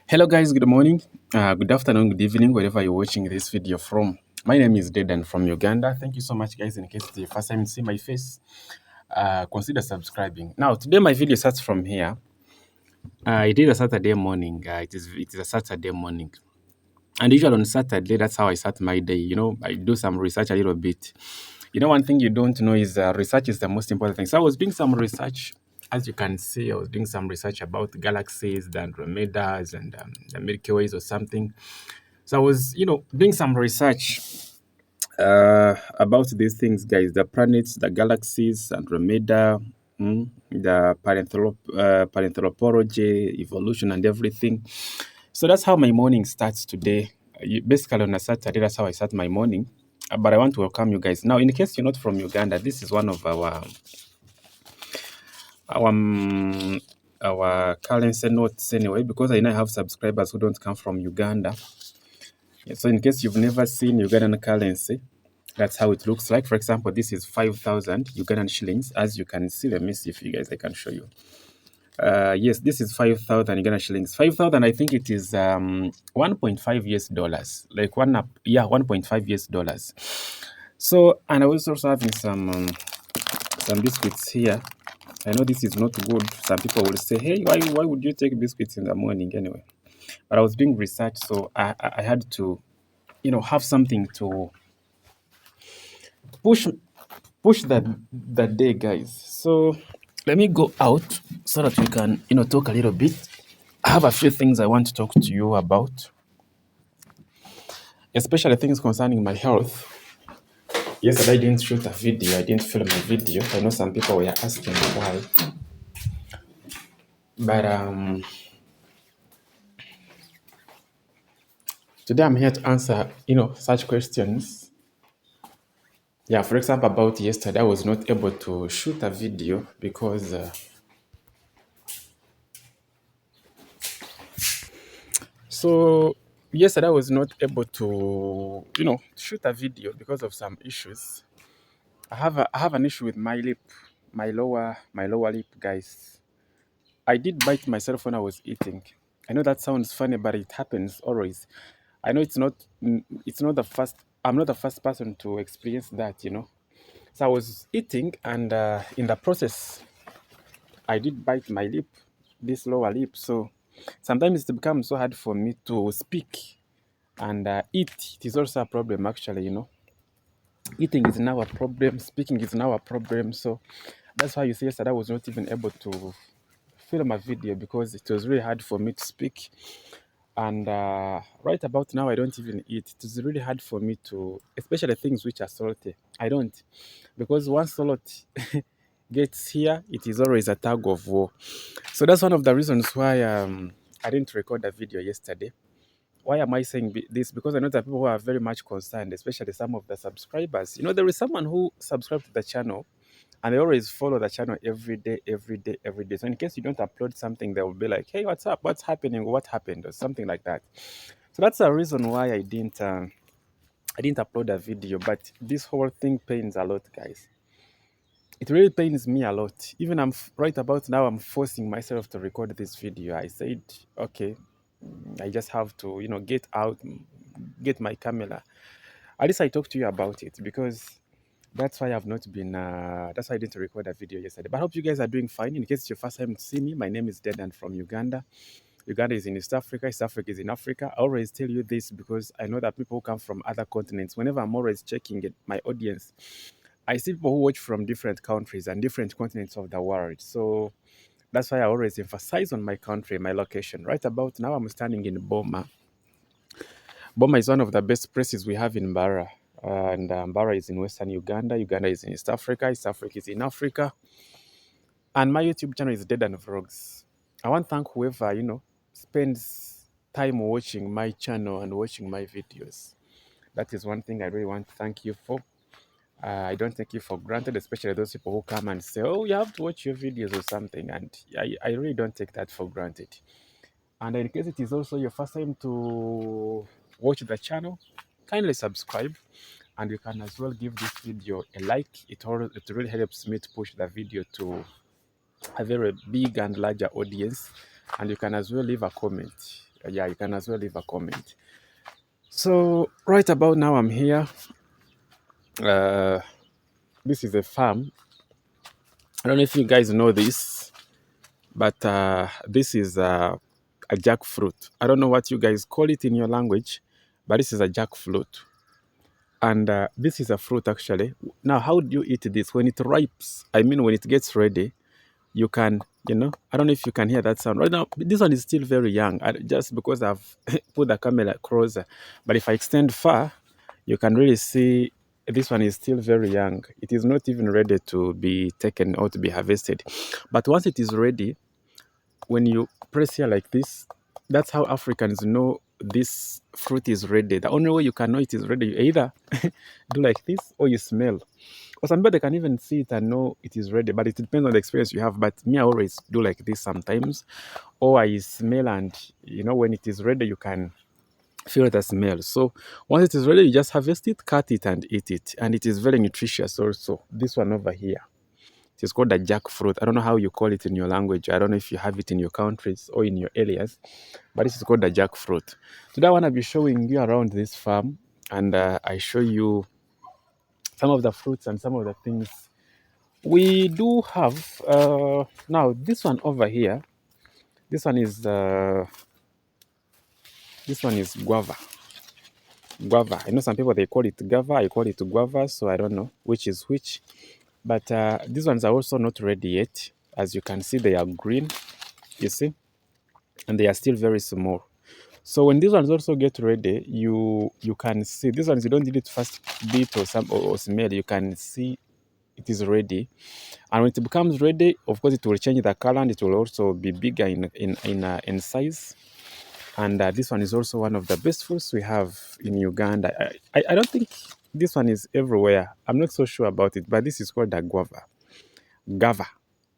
Hello guys, good morning, good afternoon, good evening, wherever you're watching this video from. My name is Dedan from Uganda. Thank you so much guys. In case it's the first time you see my face, consider subscribing. Now today my video starts from here. It is a Saturday morning. It is a Saturday morning. And usually on Saturday, that's how I start my day. I do some research a little bit. One thing you don't know is research is the most important thing. So I was doing some research. As you can see, I was doing some research about galaxies, the Andromedas, and the Milky Ways or something. So I was, doing some research about these things, guys. The planets, the galaxies, Andromeda, the parenthropology, evolution, and everything. So that's how my morning starts today. Basically, on a Saturday, that's how I start my morning. But I want to welcome you guys. Now, in case you're not from Uganda, this is one of our um, our currency notes anyway, because I now have subscribers who don't come from Uganda. Yeah, so in case you've never seen Ugandan currency, that's how it looks like. For example, this is 5,000 Ugandan shillings. As you can see, let me see if you guys I can show you. Yes, this is 5,000 Uganda shillings. 5,000, I think it is 1.5 US dollars. Like 1.5 US dollars. So, and I was also having some biscuits here. I know this is not good. Some people will say, hey, why would you take biscuits in the morning anyway? But I was doing research, so I had to, have something to push push that day, guys. So let me go out so that we can, talk a little bit. I have a few things I want to talk to you about, especially things concerning my health. Yesterday I didn't shoot a video, I didn't film a video. I know some people were asking why. But today I'm here to answer, such questions. Yeah, for example, about yesterday, I was not able to shoot a video because so yesterday I was not able to, shoot a video because of some issues. I have an issue with my lip, my lower lip, guys. I did bite myself when I was eating. I know that sounds funny, but it happens always. I know it's not the first. I'm not the first person to experience that. So I was eating, and in the process, I did bite my lip, this lower lip. So sometimes it becomes so hard for me to speak and eat. It is also a problem, actually. Eating is now a problem, speaking is now a problem. So that's why you see yesterday I was not even able to film a video because it was really hard for me to speak. And right about now, I don't even eat. It is really hard for me to, especially things which are salty. I don't, because once salt gets here, it is always a tug of war. So that's one of the reasons why I didn't record a video yesterday. Why am I saying this? Because I know that people who are very much concerned, especially some of the subscribers. There is someone who subscribed to the channel and they always follow the channel every day, every day, every day. So in case you don't upload something, they will be like, hey, what's up? What's happening? What happened? Or something like that. So that's the reason why I didn't upload a video. But this whole thing pains a lot, guys. It really pains me a lot. Even right about now, I'm forcing myself to record this video. I said, okay, I just have to, get out, get my camera. At least I talked to you about it because that's why I've not been, that's why I didn't record a video yesterday. But I hope you guys are doing fine. In case it's your first time to see me, my name is Dedan from Uganda. Uganda is in East Africa. East Africa is in Africa. I always tell you this because I know that people who come from other continents, whenever I'm always checking my audience, I see people who watch from different countries and different continents of the world. So that's why I always emphasize on my country, my location. Right about now, I'm standing in Boma. Boma is one of the best places we have in Mbara. And Mbara is in Western Uganda. Uganda is in East Africa. East Africa is in Africa. And my YouTube channel is Dead and Vlogs. I want to thank whoever, spends time watching my channel and watching my videos. That is one thing I really want to thank you for. I don't take it for granted, especially those people who come and say, oh, you have to watch your videos or something. And I really don't take that for granted. And in case it is also your first time to watch the channel, kindly subscribe. And you can as well give this video a like. It really helps me to push the video to a very big and larger audience. And you can as well leave a comment. Yeah, you can as well leave a comment. So right about now I'm here. Uh, this is a farm. I don't know if you guys know this, but this is a jackfruit. I don't know what you guys call it in your language, but this is a jackfruit. And this is a fruit actually. Now, how do you eat this? When it ripes, I mean, when it gets ready, you can, I don't know if you can hear that sound. Right now, this one is still very young, just because I've put the camera closer. But if I extend far, you can really see this one is still very young. It is not even ready to be taken or to be harvested. But once it is ready, when you press here like this, that's how Africans know this fruit is ready. The only way you can know it is ready, you either do like this or you smell. Or somebody can even see it and know it is ready, but it depends on the experience you have. But me, I always do like this sometimes. Or I smell, and when it is ready, you can feel the smell. So once it is ready, you just harvest it, cut it, and eat it. And it is very nutritious also. This one over here. It is called a jackfruit. I don't know how you call it in your language. I don't know if you have it in your countries or in your areas, but this is called a jackfruit. Today I want to be showing you around this farm, and I show you some of the fruits and some of the things we do have. Now this one over here, this one is guava. Guava. I know some people they call it guava. I call it guava, so I don't know which is which. But these ones are also not ready yet. As you can see, they are green. You see, and they are still very small. So when these ones also get ready, you can see these ones. You don't need it first beat or smell. You can see it is ready, and when it becomes ready, of course, it will change the color and it will also be bigger in size. And this one is also one of the best fruits we have in Uganda. I don't think this one is everywhere. I'm not so sure about it, but this is called a guava. Gava.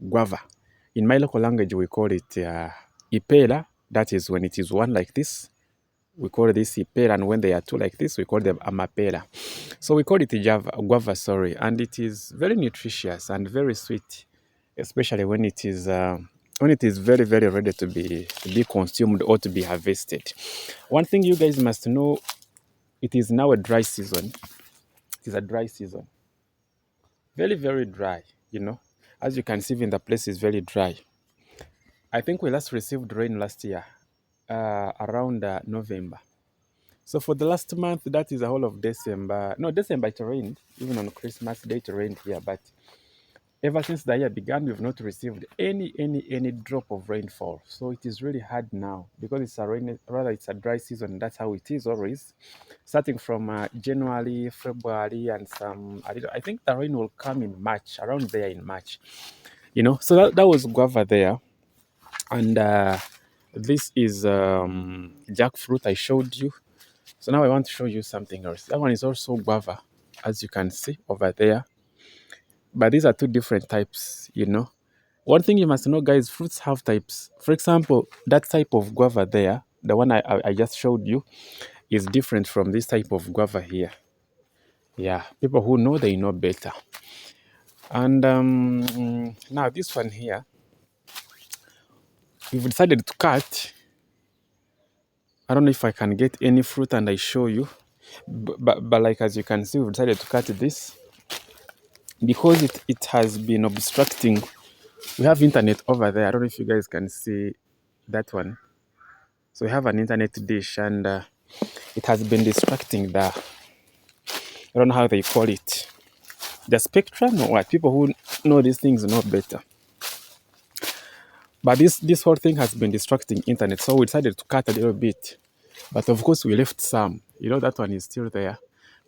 Guava. In my local language, we call it ipela. That is when it is one like this. We call this ipela, and when they are two like this, we call them amapela. So we call it guava, sorry, and it is very nutritious and very sweet, especially when it is very very ready to be consumed or to be harvested. One thing you guys must know, it is now a dry season. It is a dry season, very very dry. As you can see, even the place is very dry. I think we last received rain last year, around November. So for the last month, that is the whole of December. No, December it rained. Even on Christmas Day it rained here. But ever since the year began, we've not received any drop of rainfall. So it is really hard now because it's a dry season. That's how it is always. Starting from January, February, and I think the rain will come in March, around there in March. So that was guava there. And this is jackfruit I showed you. So now I want to show you something else. That one is also guava, as you can see over there. But these are two different types. One thing you must know, guys, fruits have types. For example, that type of guava there, the one I just showed you, is different from this type of guava here. Yeah, people who know, they know better. And now this one here, we've decided to cut. I don't know if I can get any fruit and I show you. But like as you can see, we've decided to cut this because it has been obstructing. We have internet over there. I don't know if you guys can see that one. So we have an internet dish, and it has been distracting I don't know how they call it, the spectrum or what. People who know these things know better. But this whole thing has been distracting internet, so we decided to cut a little bit. But of course, we left some. That one is still there.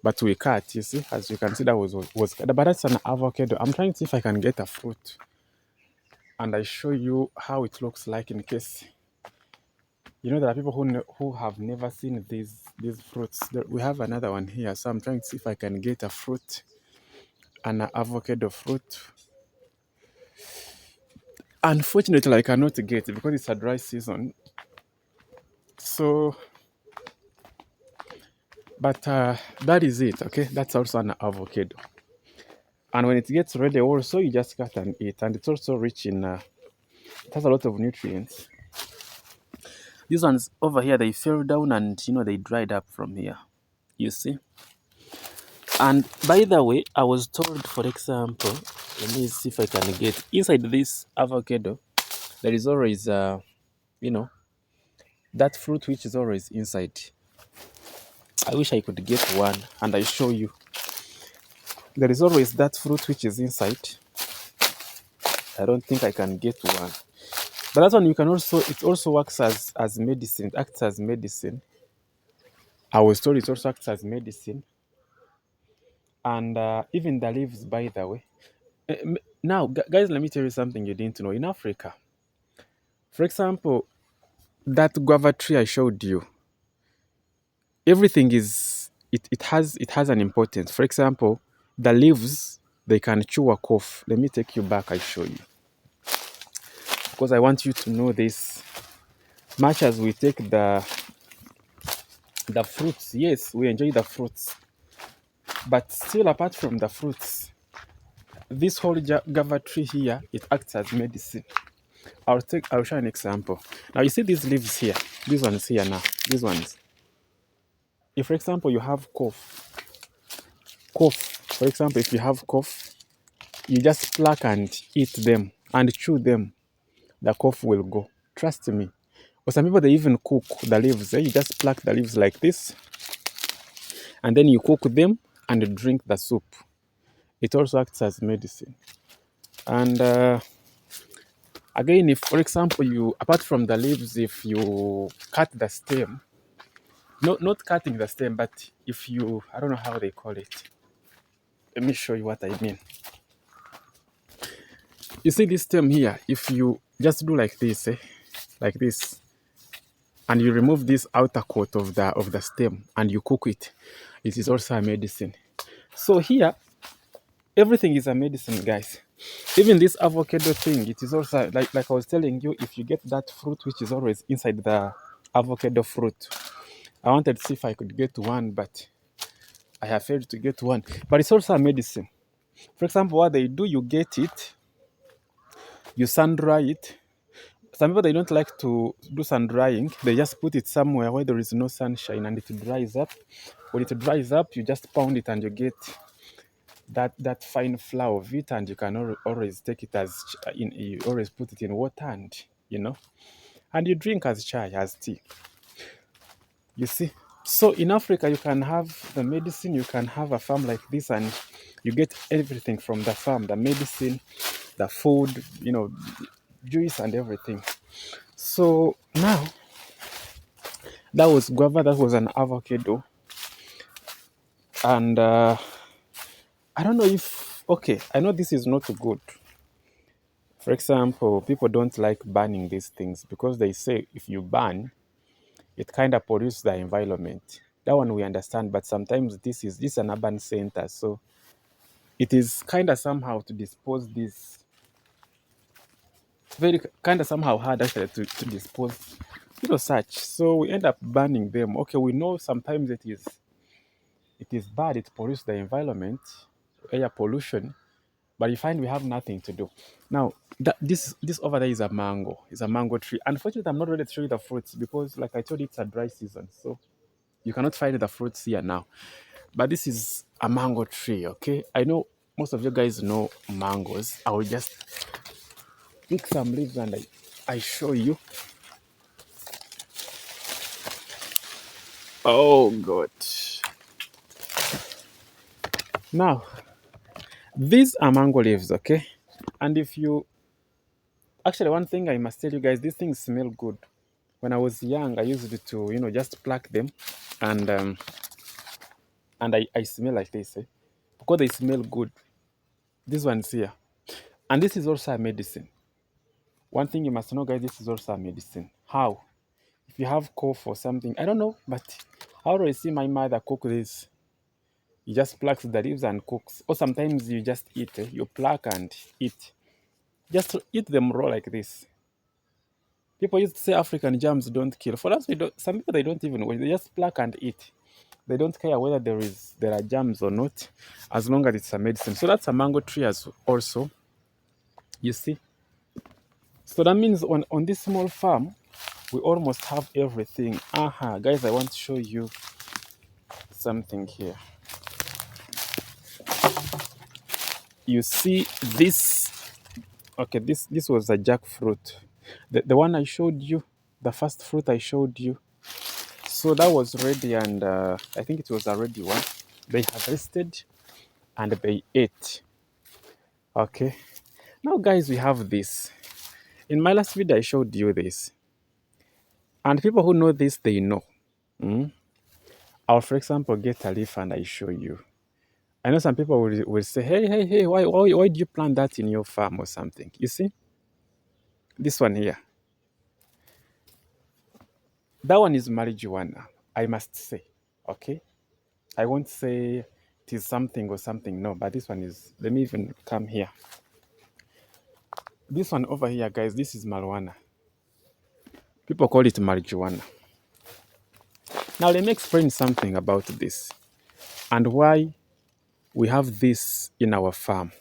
But we cut, you see, as you can see, that was cut. But that's an avocado. I'm trying to see if I can get a fruit. And I show you how it looks like in case. There are people who have never seen these fruits. We have another one here. So I'm trying to see if I can get a fruit, an avocado fruit. Unfortunately, I cannot get it because it's a dry season. So, but that is it, okay? That's also an avocado. And when it gets ready also, you just cut and eat. And it's also rich in, it has a lot of nutrients. These ones over here, they fell down and they dried up from here. You see? And by the way, I was told, for example, let me see if I can get inside this avocado, there is always you know, that fruit which is always inside. I wish I could get one and I show you. There is always that fruit which is inside. I don't think I can get one. But that one you can also, it also works as medicine, it acts as medicine. I was told it also acts as medicine. And even the leaves, by the way. Now, guys, let me tell you something you didn't know. In Africa, for example, that guava tree I showed you, everything is, it has an importance. For example, the leaves, they can chew a cough. Let me take you back, I show you. Because I want you to know this. Much as we take the fruits, yes, we enjoy the fruits. But still, apart from the fruits, this whole guava tree here, it acts as medicine. I'll show an example. Now you see these leaves here, these ones here now, these ones. If, for example, you have cough, for example, if you have cough, you just pluck and eat them and chew them, the cough will go. Trust me. Or some people, they even cook the leaves. You just pluck the leaves like this, and then you cook them and drink the soup. It also acts as medicine. And again, if, for example, you, apart from the leaves, if you cut the stem, not cutting the stem, but if you, I don't know how they call it. Let me show you what I mean. You see this stem here, if you just do like this, like this, and you remove this outer coat of the stem and you cook it, it is also a medicine. So here, everything is a medicine, guys. Even this avocado thing, it is also, like I was telling you, if you get that fruit which is always inside the avocado fruit, I wanted to see if I could get one, but I have failed to get one. But it's also a medicine. For example, what they do, you get it, you sun dry it. Some people, they don't like to do sun drying. They just put it somewhere where there is no sunshine and it dries up. When it dries up, you just pound it and you get that fine flour of it, and you can always take it as you always put it in water, and and you drink as chai, as tea. You see, so in Africa, you can have the medicine, you can have a farm like this, and you get everything from the farm, the medicine, the food, juice and everything. So now, that was guava, that was an avocado. And I don't know if, okay, I know this is not good. For example, people don't like burning these things because they say if you burn, it kind of pollutes the environment. That one we understand, but sometimes this is an urban center, so it is kind of somehow to dispose this. Very kind of somehow hard actually to dispose, such. So we end up burning them. Okay, we know sometimes it is bad. It pollutes the environment, air pollution. But you find we have nothing to do. Now, this over there is a mango. It's a mango tree. Unfortunately, I'm not ready to show you the fruits because, like I told you, it's a dry season. So you cannot find the fruits here now. But this is a mango tree, okay? I know most of you guys know mangoes. I will just pick some leaves and I show you. Oh, God. Now, these are mango leaves, okay? And if you... Actually, one thing I must tell you guys, these things smell good. When I was young, I used to, just pluck them and I smell like this, because they smell good. This one's here. And this is also a medicine. One thing you must know, guys, this is also a medicine. How? If you have cough or something, I don't know, but I always see my mother cook this. You just pluck the leaves and cooks. Or sometimes you just eat. You pluck and eat. Just eat them raw like this. People used to say African jams don't kill. For us, some people, they don't even know. They just pluck and eat. They don't care whether there are jams or not, as long as it's a medicine. So that's a mango tree as also. You see? So that means on this small farm, We almost have everything. Guys, I want to show you something here. You see this? Okay, this was a jackfruit. The one I showed you, the first fruit I showed you. So that was ready, and I think it was a ready one. They harvested and they ate. Okay. Now, guys, we have this. In my last video, I showed you this. And people who know this, they know. Mm? I'll, for example, get a leaf and I show you. I know some people will say, hey, why do you plant that in your farm or something? You see? This one here. That one is marijuana, I must say. Okay? I won't say it is something or something. No, but this one is, let me even come here. This one over here, guys, this is marijuana. People call it marijuana. Now, let me explain something about this and why we have this in our farm.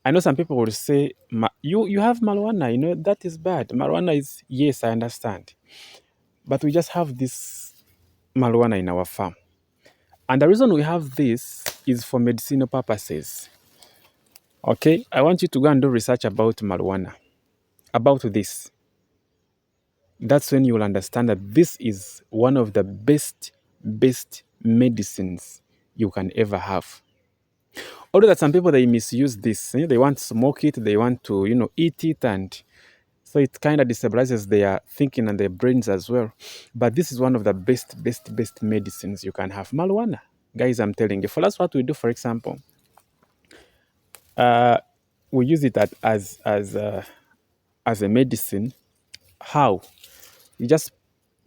I know some people will say, you have marijuana, that is bad. Marijuana is, yes, I understand. But we just have this marijuana in our farm. And the reason we have this is for medicinal purposes. Okay? I want you to go and do research about marijuana, about this. That's when you will understand that this is one of the best medicines you can ever have. Although that some people, they misuse this. They want to smoke it, they want to, eat it, and so it kind of destabilizes their thinking and their brains as well. But this is one of the best medicines you can have. Marijuana. Guys, I'm telling you. For us, what we do, for example, we use it as a medicine. How? You just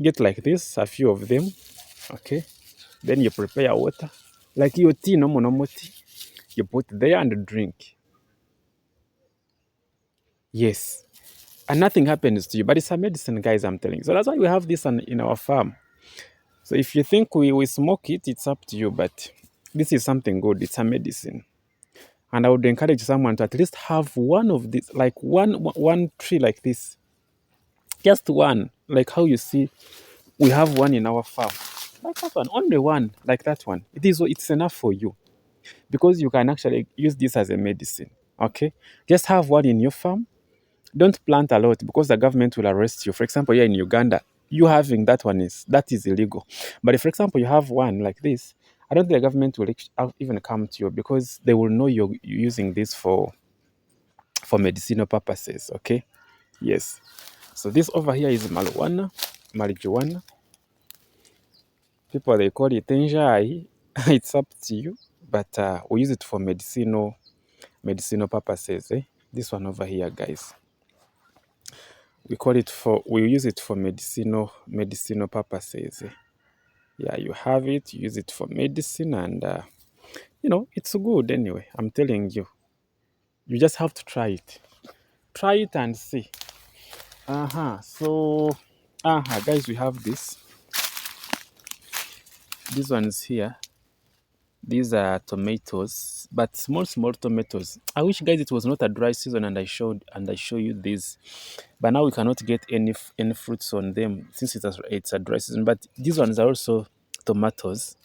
get like this, a few of them, okay? Then you prepare water. Like your tea, normal tea. You put there and drink. Yes. And nothing happens to you. But it's a medicine, guys, I'm telling you. So that's why we have this in our farm. So if you think we smoke it, it's up to you. But this is something good. It's a medicine. And I would encourage someone to at least have one of these, like one tree like this. Just one. Like how you see, we have one in our farm. Like that one. Only one, like that one. It's enough for you. Because you can actually use this as a medicine. Okay? Just have one in your farm. Don't plant a lot because the government will arrest you. For example, here in Uganda, you having that is illegal. But if, for example, you have one like this, I don't think the government will even come to you because they will know you're using this for medicinal purposes. Okay? Yes. So this over here is marijuana. People, they call it enjai. It's up to you. But we use it for medicinal purposes. This one over here, guys. We use it for medicinal purposes. Yeah, you have it, you use it for medicine, and it's good anyway. I'm telling you. You just have to try it. Try it and see. So, guys, we have this. These ones here. These are tomatoes, but small tomatoes. I wish, guys, it was not a dry season and I show you these. But now we cannot get any fruits on them since it's a dry season. But these ones are also tomatoes.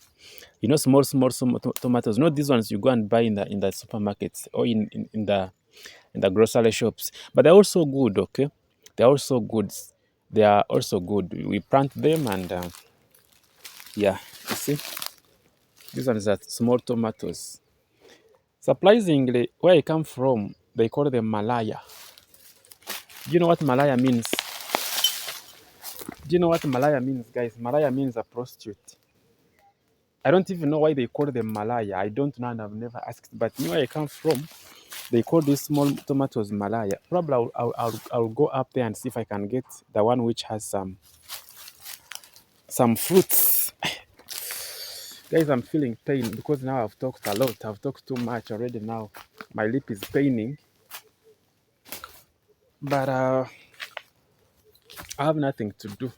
Small tomatoes. Not these ones you go and buy in the supermarkets or in the grocery shops. But they're also good, okay? They're also good. They are also good. We plant them and yeah, you see? These ones are small tomatoes. Surprisingly, where I come from, they call them Malaya. Do you know what Malaya means? Do you know what Malaya means, guys? Malaya means a prostitute. I don't even know why they call them Malaya. I don't know and I've never asked. But where I come from, they call these small tomatoes Malaya. Probably I'll go up there and see if I can get the one which has some fruits. Guys, I'm feeling pain because now I've talked a lot. I've talked too much already now. My lip is paining. But I have nothing to do.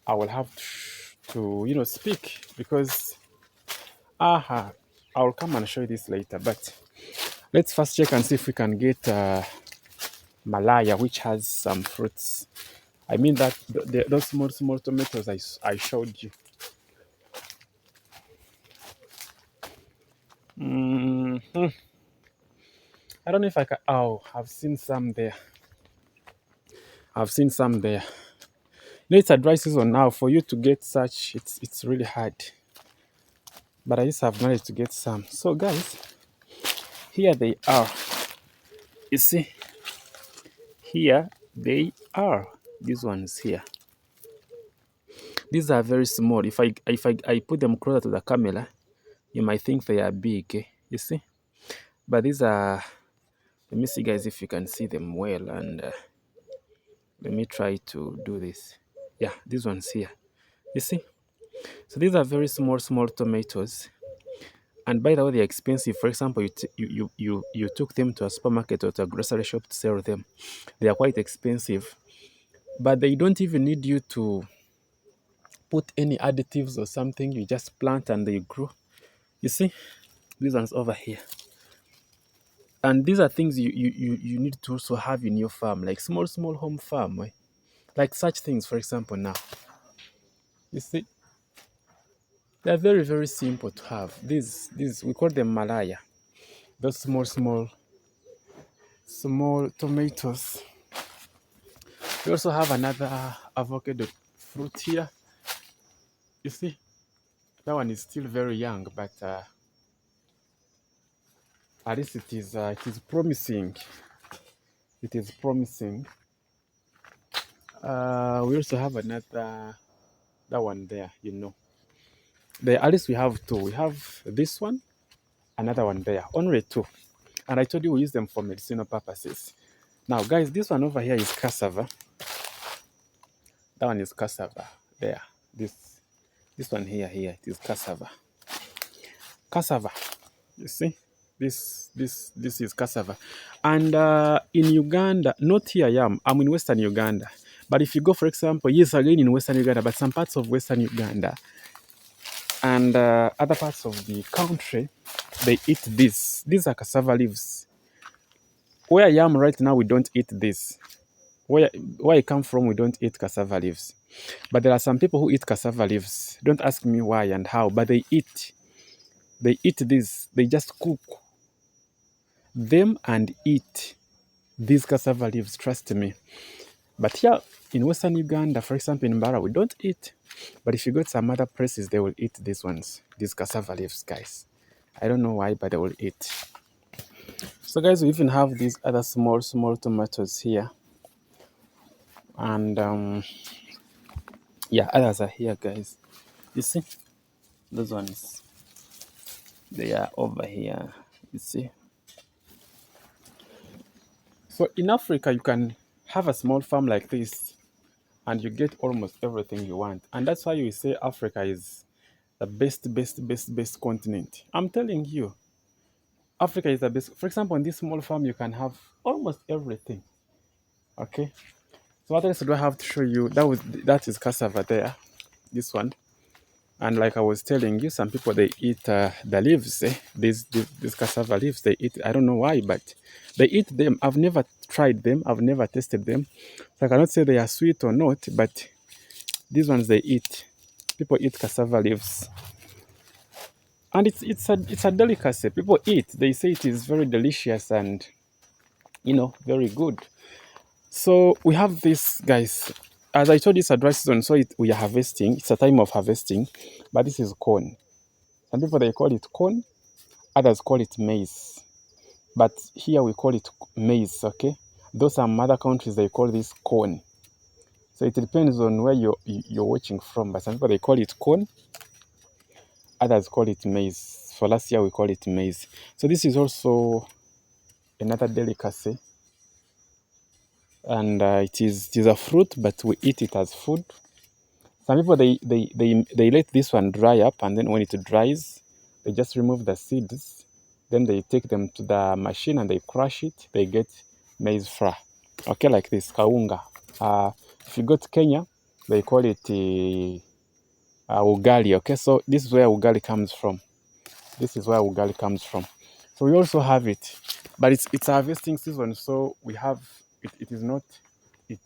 I will have to, speak because I'll come and show you this later. But let's first check and see if we can get Malaya, which has some fruits. I mean that those small tomatoes I showed you. Mhm. I don't know if I can. Oh, I've seen some there. I've seen some there. You know, it's a dry season now. For you to get such, it's really hard. But I just have managed to get some. So guys, here they are. You see, here they are. These ones here. These are very small. If I put them closer to the camera, you might think they are big. You see, but these are. Let me see, guys, if you can see them well, and let me try to do this. Yeah, these ones here. You see, so these are very small tomatoes. And by the way, they're expensive. For example, you took them to a supermarket or to a grocery shop to sell them. They are quite expensive, but they don't even need you to put any additives or something. You just plant and they grow. You see, these ones over here. And these are things you need to also have in your farm, like small home farm. Like such things, for example, now. You see, they're very simple to have. These we call them Malaya. Those small tomatoes. We also have another avocado fruit here. You see, that one is still very young, but at least it is promising. It is promising. We also have another that one there. You know, at least we have two. We have this one, another one there. Only two. And I told you we use them for medicinal purposes. Now, guys, this one over here is cassava. That one is cassava. There. This one here, it is cassava. Cassava. You see? This is cassava. And in Uganda, not here I am. I'm in Western Uganda. But if you go, for example, yes, again in Western Uganda, but some parts of Western Uganda and other parts of the country, they eat this. These are cassava leaves. Where I am right now, we don't eat this. Where I come from, we don't eat cassava leaves. But there are some people who eat cassava leaves. Don't ask me why and how, but they eat. They eat this. They just cook them and eat these cassava leaves, trust me. But here in Western Uganda, for example, in Mbara, we don't eat. But if you go to some other places, they will eat these ones, these cassava leaves, guys. I don't know why, but they will eat. So, guys, we even have these other small tomatoes here. And yeah, others are here, guys. You see, those ones, they are over here. You see. So in Africa, you can have a small farm like this and you get almost everything you want. And that's why we say Africa is the best continent. I'm telling you, Africa is the best. For example, in this small farm, you can have almost everything. Okay. So what else do I have to show you? That is cassava there. This one. And like I was telling you, some people they eat the leaves. These cassava leaves, they eat. I don't know why, but they eat them. I've never tried them. I've never tasted them. So I cannot say they are sweet or not. But these ones they eat. People eat cassava leaves, and it's a delicacy. People eat. They say it is very delicious and very good. So we have this, guys. As I told you, it's a dry season, so we are harvesting. It's a time of harvesting, but this is corn. Some people they call it corn, others call it maize. But here we call it maize, okay? Though some other countries they call this corn. So it depends on where you're watching from. But some people they call it corn, others call it maize. For last year we call it maize. So this is also another delicacy. And it is a fruit, but we eat it as food. Some people they let this one dry up, and then when it dries, they just remove the seeds. Then they take them to the machine and they crush it. They get maize flour. Okay, like this, kaunga. If you go to Kenya, they call it ugali. Okay, so this is where ugali comes from. This is where ugali comes from. So we also have it, but it's harvesting season, so we have it is not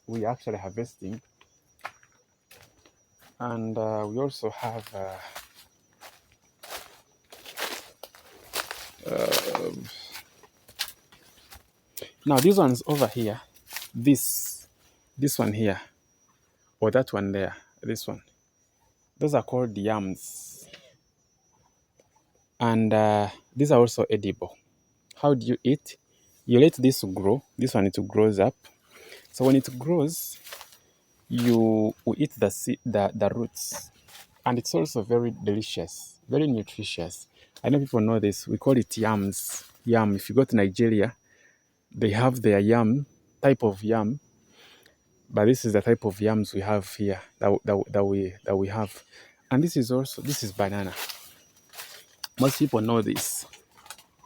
we actually harvesting. And we also have now these ones over here, this one here, or that one there, this one, those are called yams. And these are also edible. How do you eat? You let this grow. This one, it grows up. So when it grows, you eat the roots. And it's also very delicious, very nutritious. I know people know this. We call it yams. Yam. If you go to Nigeria, they have their yam, type of yam. But this is the type of yams we have here that we have. And this is banana. Most people know this.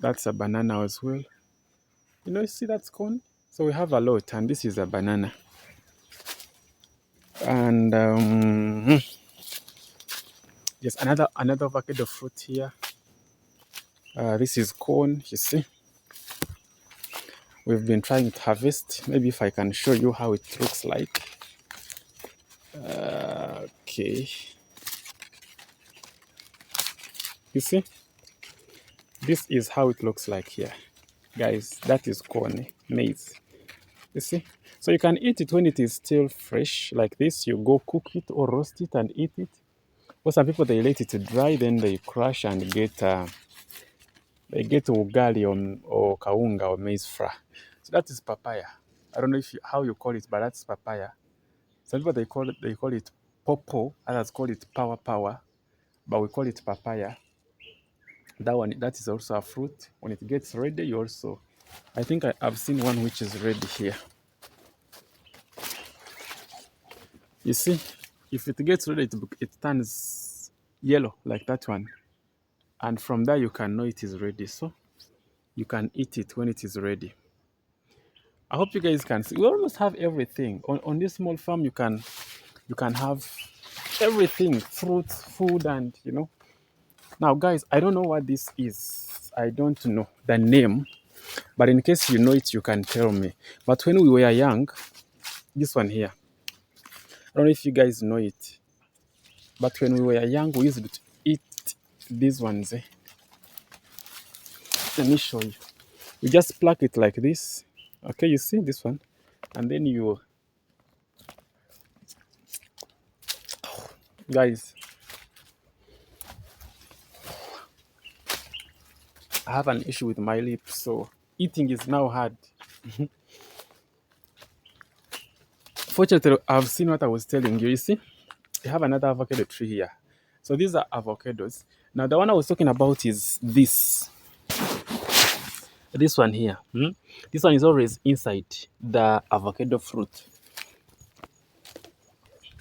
That's a banana as well. You see that's corn? So we have a lot, and this is a banana. And yes, another avocado fruit here. This is corn, you see. We've been trying to harvest. Maybe if I can show you how it looks like. Okay. You see? This is how it looks like here. Guys, that is corn, maize. You see? So you can eat it when it is still fresh, like this. You go cook it or roast it and eat it. Or some people, they let it dry, then they crush and get ugali or kaunga or maize flour. So that is papaya. I don't know how you call it, but that's papaya. Some people, they call it popo, others call it power, but we call it papaya. That is also a fruit. When it gets ready, you also, I think I've seen one which is ready here. You see, if it gets ready, it turns yellow like that one. And from there, you can know it is ready. So you can eat it when it is ready. I hope you guys can see. We almost have everything. On this small farm, you can have everything, fruits, food, and Now, guys, I don't know what this is. I don't know the name. But in case you know it, you can tell me. But when we were young, this one here, I don't know if you guys know it. But when we were young, we used to eat these ones. Let me show you. You just pluck it like this. Okay, you see this one? And then you, guys, I have an issue with my lips, so eating is now hard. Fortunately, I've seen what I was telling you. You see, I have another avocado tree here. So these are avocados. Now, the one I was talking about is this one here. This one is always inside the avocado fruit.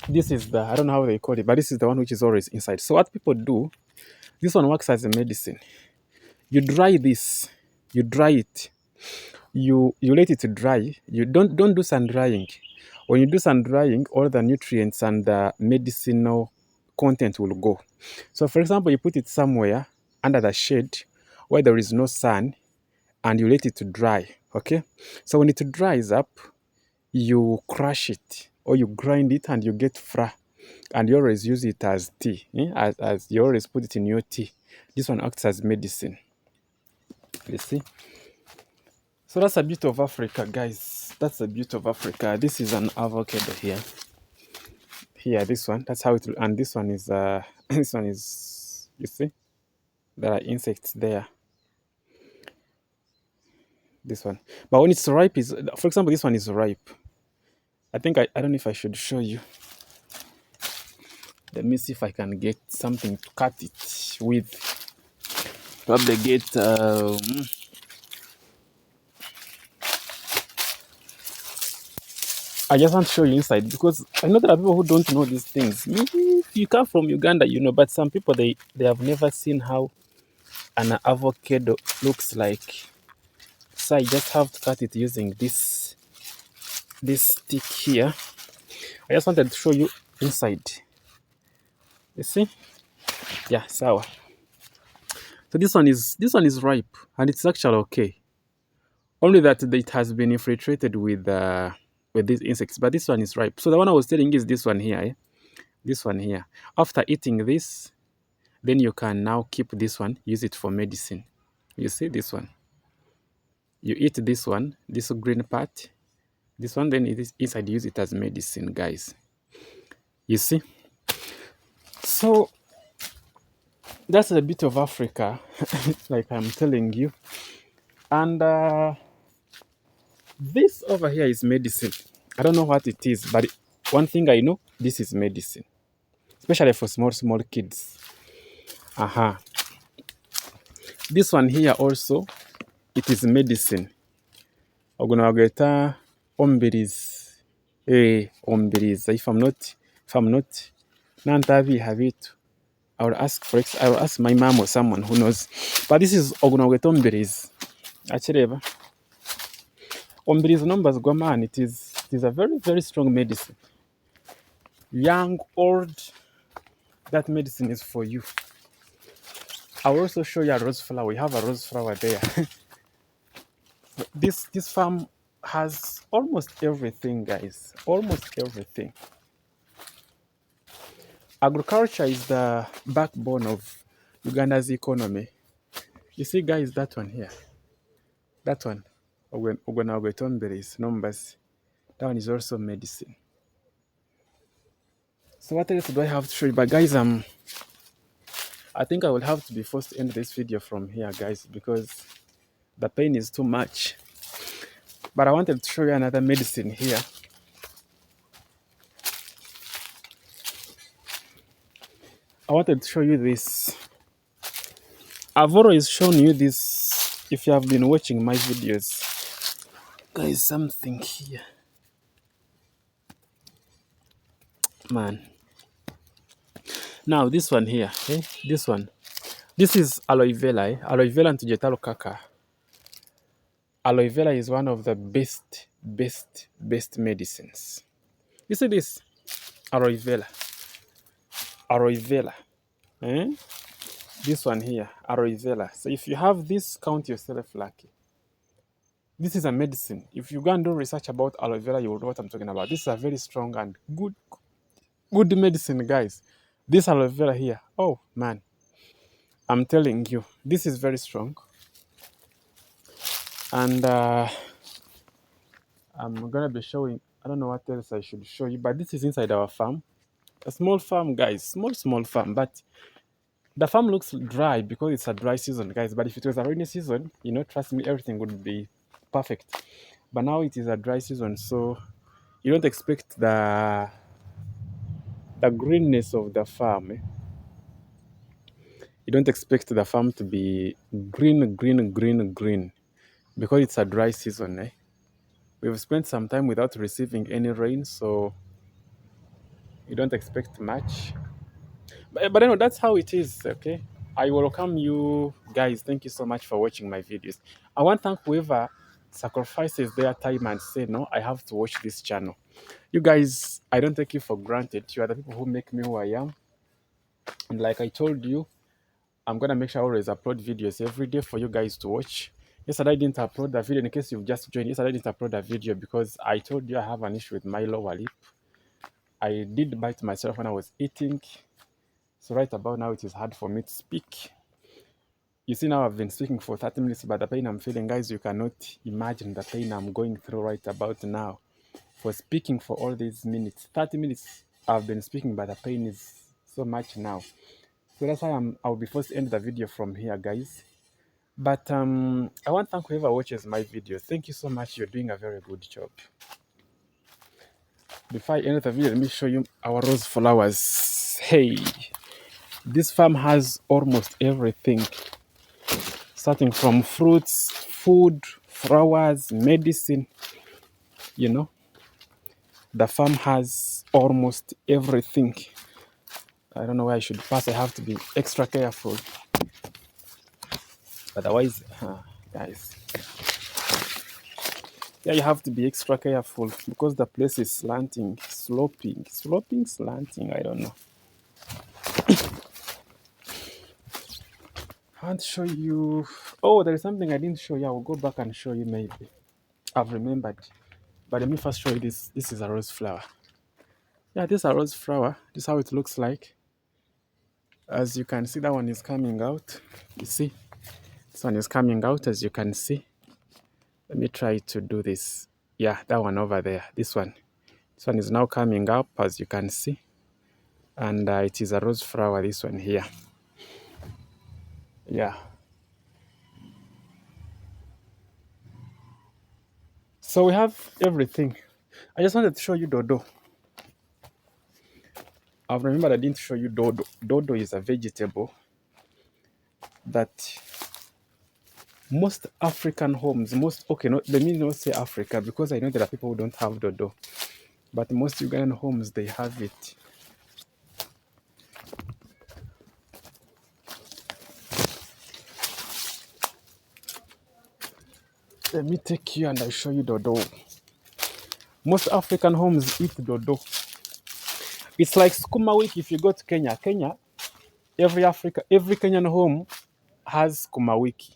This is I don't know how they call it, but this is the one which is always inside. So what people do, this one works as a medicine. You dry this, you dry it, you let it dry. You don't do sun drying. When you do sun drying, all the nutrients and the medicinal content will go. So for example, you put it somewhere under the shade where there is no sun, and you let it dry. Okay, so when it dries up, you crush it or you grind it and you get flour, and you always use it as tea. As you always put it in your tea. This one acts as medicine. You see? So that's a bit of Africa, guys. That's a bit of Africa. This is an avocado here. Here, this one. That's how it. And this one is. This one is. You see, there are insects there. This one, but when it's ripe, for example, this one is ripe. I think I don't know if I should show you. Let me see if I can get something to cut it with. Probably get. I just want to show you inside because I know there are people who don't know these things. Maybe if you come from Uganda, but some people they have never seen how an avocado looks like. So I just have to cut it using this stick here. I just wanted to show you inside. You see? Yeah, sour. So this one is ripe and it's actually okay. only that it has been infiltrated with these insects. But this one is ripe. So the one I was telling you is this one here. This one here. After eating this, then you can now keep this one, use it for medicine. You see this one. You eat this one, this green part. This one, then it is inside, use it as medicine, guys. You see? So that's a bit of Africa, like I'm telling you. And this over here is medicine. I don't know what it is, but one thing I know, this is medicine, especially for small kids. Aha. This one here also, it is medicine. Ogunageta ombiris. Ombiris. If I'm not, Nantavi have it. I will ask my mom or someone who knows. But this is Ogunageta ombiris. Achireba. Ombiris numbers Guaman. It is a very, very strong medicine. Young, old, that medicine is for you. I will also show you a rose flower. We have a rose flower there. This farm has almost everything, guys. Almost everything. Agriculture is the backbone of Uganda's economy. You see, guys, that one here. That one. Berries, numbers. That one is also medicine. So what else do I have to show you? But guys, I think I will have to be forced to end this video from here, guys, because the pain is too much. But I wanted to show you another medicine here. I wanted to show you this. I've always shown you this if you have been watching my videos. Guys, something here. Man. Now, this one here. Okay? This one. This is aloe vera. Aloe vera and tujetalo kaka. Aloe vera is one of the best medicines. You see this? Aloe vera. Aloe vera. This one here, aloe vera. So if you have this, count yourself lucky. This is a medicine. If you go and do research about aloe vera, you will know what I'm talking about. This is a very strong and good medicine, guys. This aloe vera here, oh man, I'm telling you, this is very strong. And I'm gonna be showing, I don't know what else I should show you, but this is inside our farm. A small farm, guys, small farm, but the farm looks dry because it's a dry season, guys. But if it was a rainy season, trust me, everything would be perfect. But now it is a dry season, so you don't expect the greenness of the farm. You don't expect the farm to be green because it's a dry season. We've spent some time without receiving any rain, so you don't expect much. But anyway, that's how it is, okay? I welcome you guys. Thank you so much for watching my videos. I want to thank whoever sacrifices their time and say, no, I have to watch this channel. You guys, I don't take you for granted. You are the people who make me who I am. And like I told you, I'm going to make sure I always upload videos every day for you guys to watch. Yesterday I didn't upload the video. In case you've just joined, yesterday I didn't upload the video because I told you I have an issue with my lower lip. I did bite myself when I was eating. So right about now, it is hard for me to speak. You see, now I've been speaking for 30 minutes about the pain I'm feeling. Guys, you cannot imagine the pain I'm going through right about now. For speaking for all these minutes, 30 minutes I've been speaking, but the pain is so much now. So that's why I'll be forced to end the video from here, guys. But I want to thank whoever watches my video. Thank you so much. You're doing a very good job. Before I end the video, let me show you our rose flowers. Hey, this farm has almost everything. Starting from fruits, food, flowers, medicine, the farm has almost everything. I don't know where I should pass. I have to be extra careful. Otherwise, guys, yeah, you have to be extra careful because the place is slanting, sloping, slanting. I don't know. can't show you. Oh, there is something I didn't show you. I will go back and show you maybe. I've remembered. But let me first show you this. This is a rose flower. Yeah, this is a rose flower. This is how it looks like. As you can see, that one is coming out. You see? This one is coming out, as you can see. Let me try to do this. Yeah, that one over there. This one. This one is now coming up, as you can see. And it is a rose flower, this one here. Yeah. So we have everything. I just wanted to show you dodo. I've remembered I didn't show you dodo. Dodo is a vegetable that most African homes, okay, no, let me not say Africa because I know there are people who don't have dodo, but most Ugandan homes, they have it. Let me take you and I show you dodo. Most African homes eat dodo. It's like skuma wiki if you go to Kenya. Every Kenyan home has skuma wiki.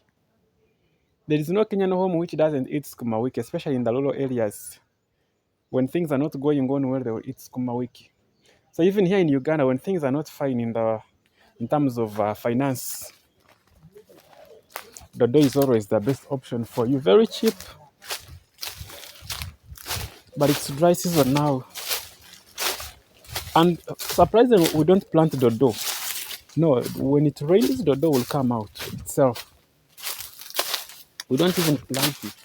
There is no Kenyan home which doesn't eat skuma wiki, especially in the rural areas. When things are not going on well, they will eat skuma wiki. So even here in Uganda, when things are not fine in terms of finance, dodo is always the best option for you. Very cheap, but it's dry season now. And surprisingly, we don't plant dodo. No, when it rains, dodo will come out itself. We don't even plant it.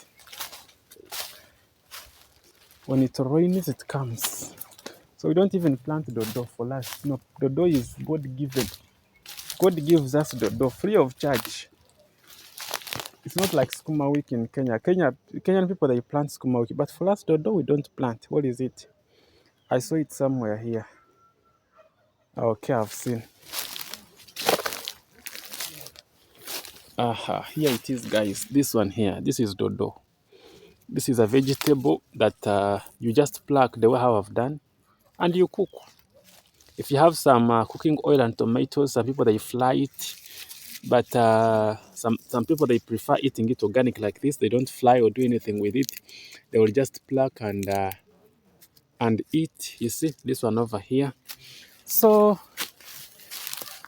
When it rains, it comes. So we don't even plant dodo for us. No, dodo is God given. God gives us dodo free of charge. It's not like skuma wiki in Kenya. Kenyan people, they plant skuma wiki, but for us, dodo, we don't plant. What is it? I saw it somewhere here. Okay, I've seen. Aha, here it is, guys. This one here, this is dodo. This is a vegetable that you just pluck the way how I've done, and you cook. If you have some cooking oil and tomatoes, some people they fry it, but some people they prefer eating it organic like this. They don't fry or do anything with it. They will just pluck and eat. You see this one over here. So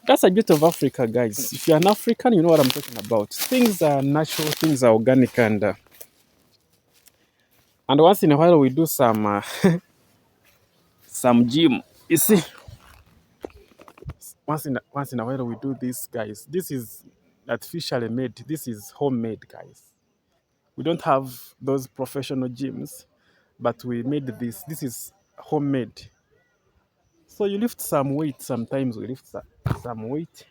that's a bit of Africa, guys. If you're an African, you know what I'm talking about. Things are natural, things are organic, and once in a while we do some gym. You see, once in a while we do this, guys. This is artificially made. This is homemade, guys. We don't have those professional gyms, but we made this. This is homemade. So you lift some weight. Sometimes we lift some weight.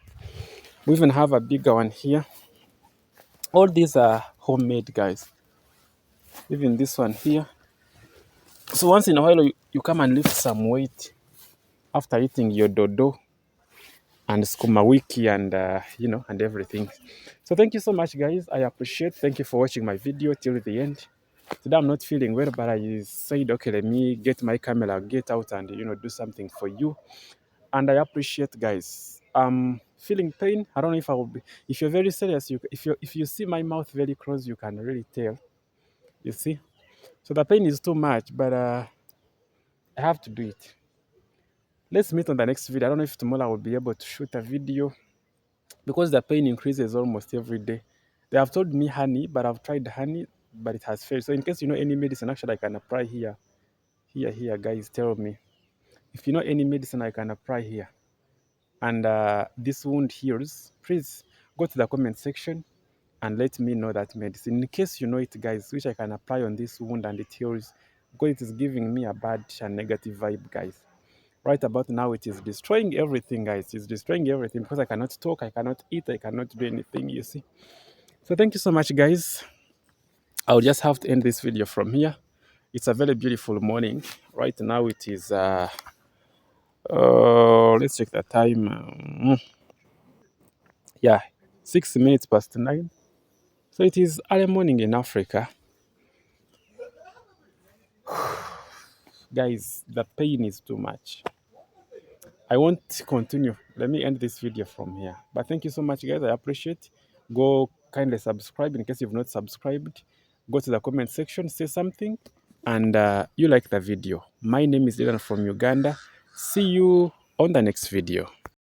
We even have a bigger one here. All these are homemade, guys. Even this one here. So once in a while you come and lift some weight after eating your dodo and skuma wiki and and everything. So thank you so much, guys. I appreciate. Thank you for watching my video till the end. Today I'm not feeling well, but I said, okay, let me get my camera, get out and do something for you. And I appreciate, guys. Feeling pain. I don't know if I will be. If you're very serious, if you see my mouth very close, you can really tell. You see. So the pain is too much, but I have to do it. Let's meet on the next video. I don't know if tomorrow I will be able to shoot a video because the pain increases almost every day. They have told me honey, but I've tried honey, but it has failed. So in case you know any medicine, actually I can apply here. Here, guys, tell me. If you know any medicine I can apply here and this wound heals, please go to the comment section and let me know that medicine. In case you know it, guys, which I can apply on this wound and it heals, because it is giving me a bad and negative vibe, guys. Right about now, it is destroying everything, guys. It's destroying everything because I cannot talk, I cannot eat, I cannot do anything, you see. So thank you so much, guys. I'll just have to end this video from here. It's a very beautiful morning. Right now, it is, let's check the time. Yeah, 6 minutes past 9. So it is early morning in Africa. Guys, the pain is too much. I won't continue. Let me end this video from here. But thank you so much, guys. I appreciate Go kindly subscribe in case you've not subscribed. Go to the comment section, say something, and you like the video. My name is Dylan from Uganda. See you on the next video.